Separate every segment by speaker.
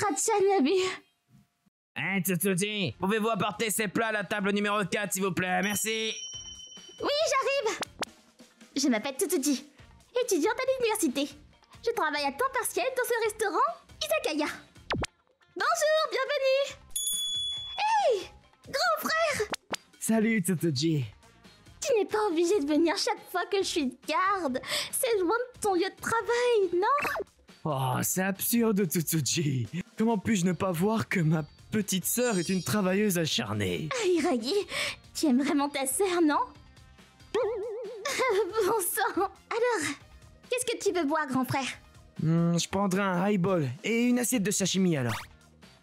Speaker 1: Rachan l'a bu.
Speaker 2: Hein, Tsutsuji, pouvez-vous apporter ces plats à la table numéro 4, s'il vous plaît? Merci.
Speaker 1: Oui, j'arrive. Je m'appelle Tsutsuji, étudiante à l'université. Je travaille à temps partiel dans ce restaurant Izakaya. Bonjour, bienvenue. Hey, grand frère.
Speaker 2: Salut, Tsutsuji.
Speaker 1: Tu n'es pas obligé de venir chaque fois que je suis de garde. C'est loin de ton lieu de travail, non?
Speaker 2: Oh, c'est absurde, Tsutsuji. Comment puis-je ne pas voir que ma petite sœur est une travailleuse acharnée?
Speaker 1: Ah, Hiragi, tu aimes vraiment ta sœur, non? Bon sang. Alors, qu'est-ce que tu veux boire, grand frère?
Speaker 2: Je prendrai un highball et une assiette de sashimi alors.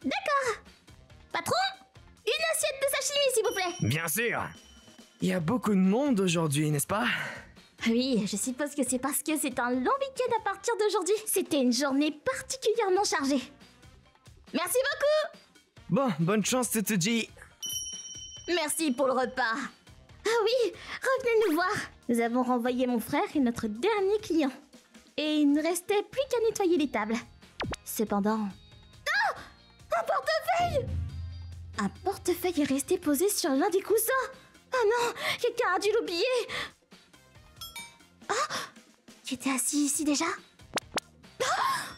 Speaker 1: D'accord. Patron, une assiette de sashimi, s'il vous plaît.
Speaker 2: Bien sûr. Il y a beaucoup de monde aujourd'hui, n'est-ce pas?
Speaker 1: Oui, je suppose que c'est parce que c'est un long week-end à partir d'aujourd'hui. C'était une journée particulièrement chargée. Merci beaucoup.
Speaker 2: Bon, bonne chance, Tsutsuji.
Speaker 1: Merci pour le repas. Ah oui, revenez nous voir. Nous avons renvoyé mon frère et notre dernier client. Et il ne restait plus qu'à nettoyer les tables. Cependant... Ah! Un portefeuille! Un portefeuille est resté posé sur l'un des coussins. Oh non, quelqu'un a dû l'oublier. Ah! Qui était assis ici déjà? Ah!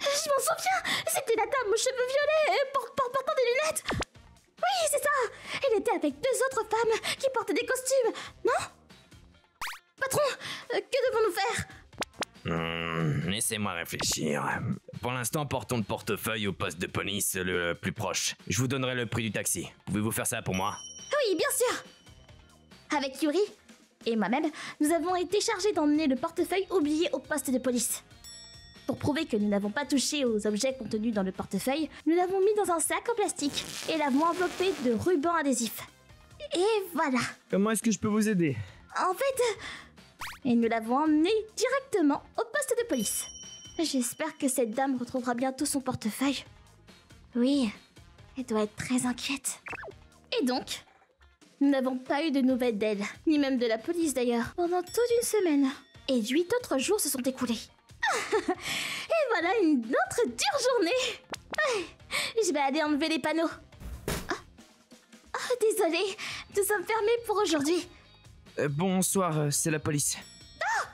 Speaker 1: Je m'en souviens. C'était la dame aux cheveux violets portant des lunettes. Oui, c'est ça. Elle était avec deux autres femmes qui portaient des costumes, non? Patron, que devons-nous faire?
Speaker 2: Laissez-moi réfléchir. Pour l'instant, portons le portefeuille au poste de police le plus proche. Je vous donnerai le prix du taxi. Pouvez-vous faire ça pour moi?
Speaker 1: Oui, bien sûr. Avec Yuri et moi-même, nous avons été chargés d'emmener le portefeuille oublié au poste de police. Pour prouver que nous n'avons pas touché aux objets contenus dans le portefeuille, nous l'avons mis dans un sac en plastique et l'avons enveloppé de rubans adhésifs. Et voilà.
Speaker 2: Comment est-ce que je peux vous aider?
Speaker 1: En fait... Et nous l'avons emmené directement au poste de police. J'espère que cette dame retrouvera bientôt son portefeuille. Oui, elle doit être très inquiète. Et donc, nous n'avons pas eu de nouvelles d'elle, ni même de la police d'ailleurs, pendant toute une semaine. Et 8 autres jours se sont écoulés. Et voilà une autre dure journée. Je vais aller enlever les panneaux. Oh, désolé, nous sommes fermés pour aujourd'hui.
Speaker 2: Bonsoir, c'est la police.
Speaker 1: Oh!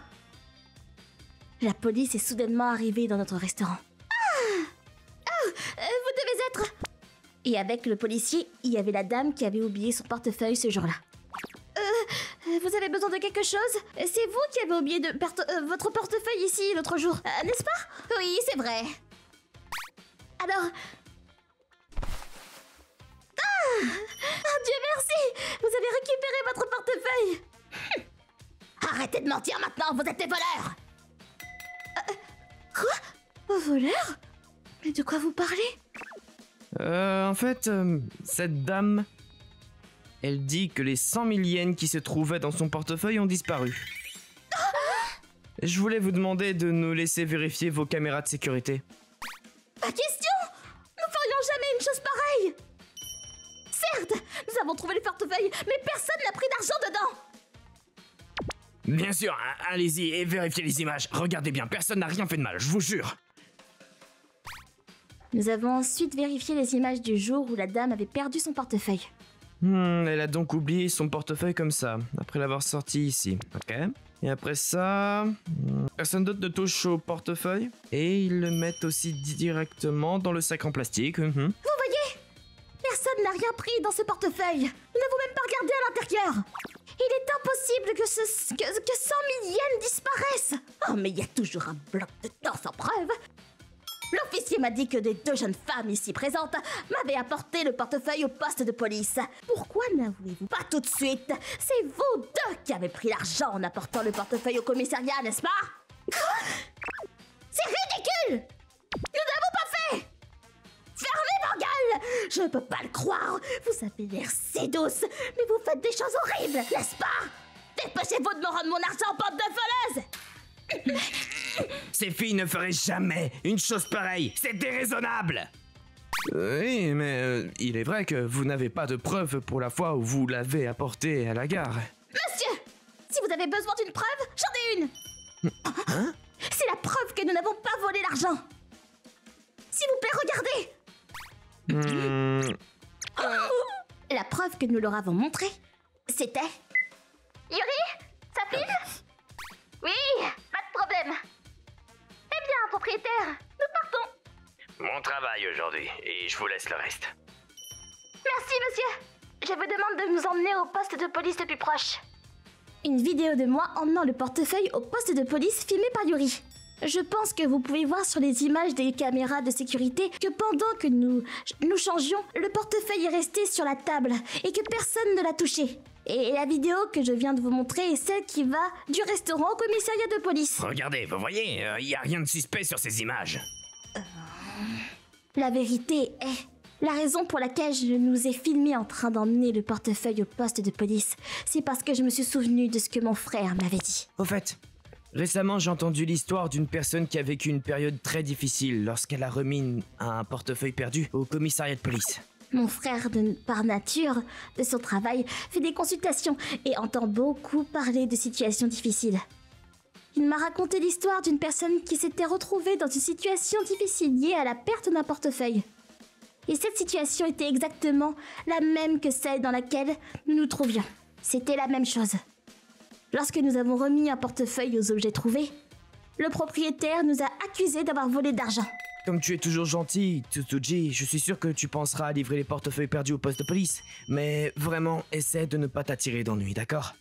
Speaker 1: La police est soudainement arrivée dans notre restaurant. Vous devez être... Et avec le policier, il y avait la dame qui avait oublié son portefeuille ce jour-là. Vous avez besoin de quelque chose? C'est vous qui avez oublié votre portefeuille ici l'autre jour, n'est-ce pas? Oui, c'est vrai. Alors... Dieu merci! Vous avez récupéré votre portefeuille! Arrêtez de mentir maintenant, vous êtes des voleurs! Quoi? Voleurs? Mais de quoi vous parlez?
Speaker 2: En fait, cette dame... Elle dit que les 100 000 yens qui se trouvaient dans son portefeuille ont disparu. Je voulais vous demander de nous laisser vérifier vos caméras de sécurité.
Speaker 1: Pas question! Nous ferions jamais une chose pareille! Certes, nous avons trouvé le portefeuille, mais personne n'a pris d'argent dedans!
Speaker 2: Bien sûr, allez-y et vérifiez les images. Regardez bien, personne n'a rien fait de mal, je vous jure.
Speaker 1: Nous avons ensuite vérifié les images du jour où la dame avait perdu son portefeuille.
Speaker 2: Elle a donc oublié son portefeuille comme ça, après l'avoir sorti ici, ok? Et après ça... personne d'autre ne touche au portefeuille. Et ils le mettent aussi directement dans le sac en plastique.
Speaker 1: Vous voyez? Personne n'a rien pris dans ce portefeuille. Nous n'avons même pas regardé à l'intérieur. Il est impossible que 100 000 yens disparaissent. Oh, mais il y a toujours un bloc de temps sans preuve. L'officier m'a dit que des deux jeunes femmes ici présentes m'avaient apporté le portefeuille au poste de police. Pourquoi n'avouez-vous pas tout de suite? C'est vous deux qui avez pris l'argent en apportant le portefeuille au commissariat, n'est-ce pas? C'est ridicule! Nous n'avons pas fait! Fermez vos gueules! Je ne peux pas le croire! Vous avez l'air si douce, mais vous faites des choses horribles, n'est-ce pas? Dépêchez-vous de me rendre mon argent, bande de voleuses!
Speaker 2: Ces filles ne feraient jamais une chose pareille, c'est déraisonnable! Oui, mais il est vrai que vous n'avez pas de preuves pour la fois où vous l'avez apporté à la gare.
Speaker 1: Monsieur! Si vous avez besoin d'une preuve, j'en ai une!
Speaker 2: Hein?
Speaker 1: C'est la preuve que nous n'avons pas volé l'argent! S'il vous plaît, regardez. La preuve que nous leur avons montrée, c'était... Yuri, ça filme? Oui, pas de problème. Eh bien, propriétaire, nous partons.
Speaker 2: Mon travail aujourd'hui, et je vous laisse le reste.
Speaker 1: Merci, monsieur. Je vous demande de nous emmener au poste de police le plus proche. Une vidéo de moi emmenant le portefeuille au poste de police filmé par Yuri. Je pense que vous pouvez voir sur les images des caméras de sécurité que pendant que nous changions, le portefeuille est resté sur la table et que personne ne l'a touché. Et la vidéo que je viens de vous montrer est celle qui va du restaurant au commissariat de police.
Speaker 2: Regardez, vous voyez, il n'y a rien de suspect sur ces images.
Speaker 1: La vérité est... La raison pour laquelle je nous ai filmé en train d'emmener le portefeuille au poste de police, c'est parce que je me suis souvenu de ce que mon frère m'avait dit.
Speaker 2: Au fait, récemment j'ai entendu l'histoire d'une personne qui a vécu une période très difficile lorsqu'elle a remis un portefeuille perdu au commissariat de police.
Speaker 1: Mon frère, par nature, de son travail, fait des consultations et entend beaucoup parler de situations difficiles. Il m'a raconté l'histoire d'une personne qui s'était retrouvée dans une situation difficile liée à la perte d'un portefeuille. Et cette situation était exactement la même que celle dans laquelle nous nous trouvions. C'était la même chose. Lorsque nous avons remis un portefeuille aux objets trouvés, le propriétaire nous a accusés d'avoir volé d'argent.
Speaker 2: Comme tu es toujours gentil, Tsutsuji, je suis sûr que tu penseras à livrer les portefeuilles perdus au poste de police. Mais vraiment, essaie de ne pas t'attirer d'ennui, d'accord?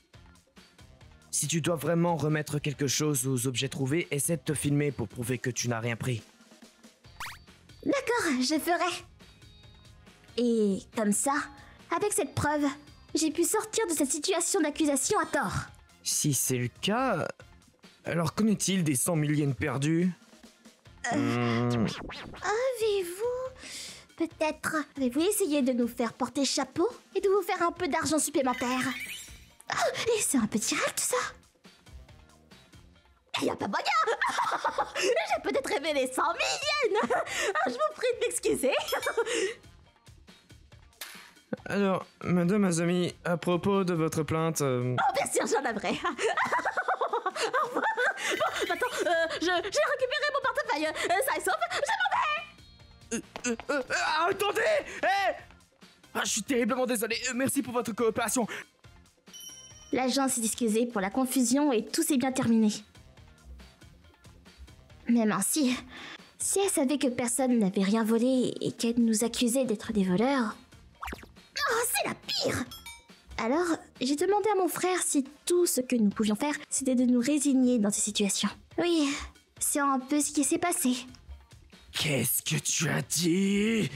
Speaker 2: Si tu dois vraiment remettre quelque chose aux objets trouvés, essaie de te filmer pour prouver que tu n'as rien pris.
Speaker 1: D'accord, je ferai. Et comme ça, avec cette preuve, j'ai pu sortir de cette situation d'accusation à tort.
Speaker 2: Si c'est le cas, alors qu'en est-il des 100 000 yens perdus?
Speaker 1: Avez-vous... Peut-être... Avez-vous essayé de nous faire porter chapeau et de vous faire un peu d'argent supplémentaire? Et c'est un petit rêve tout ça? Il y a pas moyen. J'ai peut-être révélé 100 000 yens. Je vous prie de m'excuser.
Speaker 2: Alors, Madame Azami, à propos de votre plainte...
Speaker 1: Oh, bien sûr, j'en aimerais. Au revoir. Bon, maintenant, j'ai récupéré mon portefeuille. Ça est sauf, je m'en vais.
Speaker 2: Attendez! Je suis terriblement désolé. Merci pour votre coopération.
Speaker 1: L'agent s'est excusé pour la confusion et tout s'est bien terminé. Même ainsi, si elle savait que personne n'avait rien volé et qu'elle nous accusait d'être des voleurs... Oh, c'est la pire! Alors, j'ai demandé à mon frère si tout ce que nous pouvions faire, c'était de nous résigner dans ces situations. Oui, c'est un peu ce qui s'est passé.
Speaker 2: Qu'est-ce que tu as dit?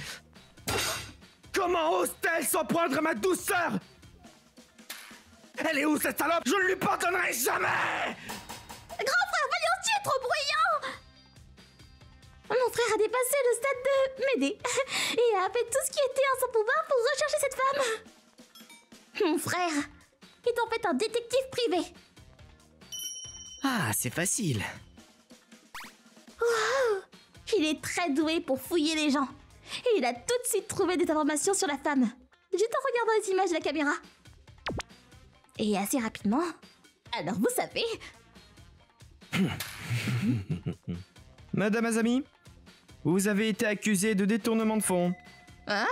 Speaker 2: Comment ose-t-elle s'en prendre à ma douceur? Elle est où cette salope? Je ne lui pardonnerai jamais!
Speaker 1: Grand frère, voyons, tu es trop bruyant! Mon frère a dépassé le stade de m'aider et a fait tout ce qui était en son pouvoir pour rechercher cette femme. Mon frère est en fait un détective privé.
Speaker 2: Ah, c'est facile.
Speaker 1: Wow! Il est très doué pour fouiller les gens. Et il a tout de suite trouvé des informations sur la femme, juste en regardant les images de la caméra. Et assez rapidement... Alors vous savez...
Speaker 2: Madame Azami, vous avez été accusée de détournement de fonds.
Speaker 1: Hein?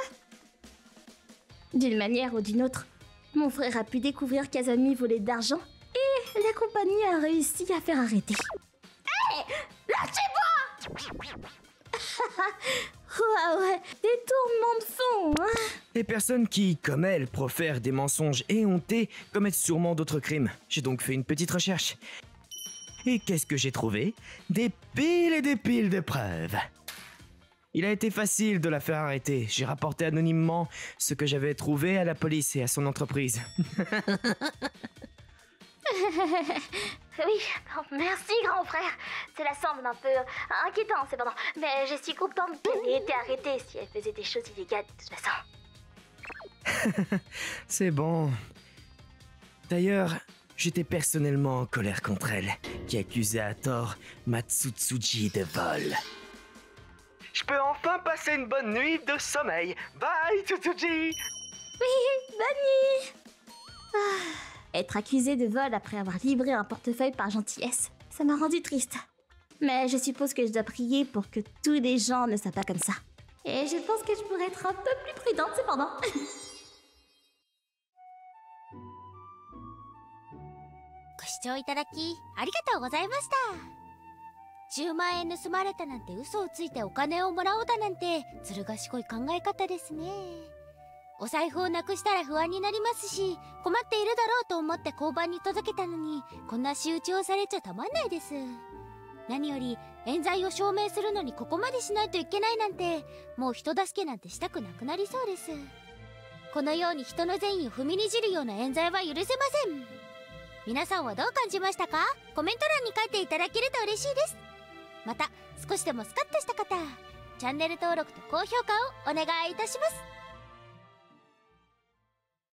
Speaker 1: D'une manière ou d'une autre, mon frère a pu découvrir qu'Azami volait d'argent et la compagnie a réussi à faire arrêter. Hé! Lâchez-moi! Ouais, détournement de fonds, hein?
Speaker 2: Les personnes qui, comme elle, profèrent des mensonges éhontés commettent sûrement d'autres crimes. J'ai donc fait une petite recherche. Et qu'est-ce que j'ai trouvé? Des piles et des piles de preuves. Il a été facile de la faire arrêter. J'ai rapporté anonymement ce que j'avais trouvé à la police et à son entreprise.
Speaker 1: Oui, merci grand frère. Cela semble un peu inquiétant cependant, mais je suis contente qu'elle ait été arrêtée si elle faisait des choses illégales de toute façon.
Speaker 2: C'est bon. D'ailleurs, j'étais personnellement en colère contre elle, qui accusait à tort Matsutsuji de vol. Je peux enfin passer une bonne nuit de sommeil. Bye, Tsutsuji!
Speaker 1: Oui, bonne nuit. Être accusé de vol après avoir livré un portefeuille par gentillesse, ça m'a rendu triste. Mais je suppose que je dois prier pour que tous les gens ne soient pas comme ça. Et je pense que je pourrais être un peu plus prudente cependant.
Speaker 3: ご視聴いただきありがとうございました。10万円盗まれたなんて嘘をついてお金をもらおうだなんてずる賢い考え方ですね。お財布をなくしたら不安になりますし、困っているだろうと思って交番に届けたのにこんな仕打ちをされちゃたまんないです。何より冤罪を証明するのにここまでしないといけないなんて、もう人助けなんてしたくなくなりそうです。このように人の善意を踏みにじるような冤罪は許せません。皆さんはどう感じましたか？コメント欄に書いていただけると嬉しいです。また少しでもスカッとした方、チャンネル登録と高評価をお願いいたします。